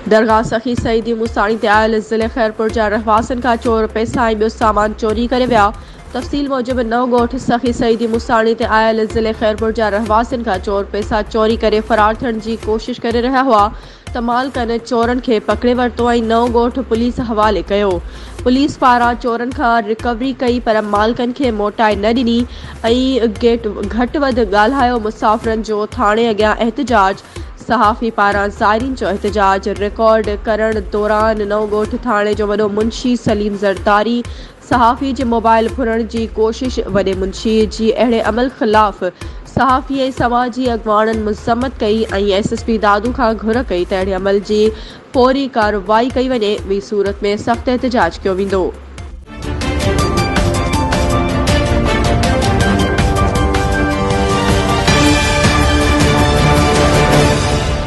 दरगाह सखी सईदी मुसाणी ते आयल ज़िले खैरपुर जा रहवासन का चोर पैसा ऐं ॿियो सामान चोरी करे विया। तफ़सील मूजिब नव ॻोठ सखी सईदी मुसाणी ते आयल ज़िले खैरपुर जा रहवासन का चोर पैसा चोरी करे फरार थियण जी कोशिश करे रहिया हुआ त मालिकनि चोरनि खे पकड़े वरितो ऐं नव ॻोठ पुलिस हवाले कयो। पुलिस पारां चोरनि खां रिकवरी कई पर मालिकनि खे मोटाए न ॾिनी ऐं घटि वधि ॻाल्हायो। मुसाफ़िरनि जो थाणे अॻियां एहतजाज। सहाफ़ी पारां ज़ाइरीन जो एहतजाज रिकॉर्ड करण दौरान नव ॻोठ थाणे जो वॾो मुंशी सलीम ज़रदारी सहाफ़ी जे मोबाइल फुरण जी कोशिश। वॾे मुंशी जी अहिड़े अमल ख़िलाफ़ सहाफ़ी ऐं समाजी अॻवाननि मज़म्मत कई ऐं SSP दादू खां घुर कई त अहिड़े अमल जी फौरी कार्रवाई कई वञे। ॿी सूरत में सख़्तु एहतजाज कयो वेंदो।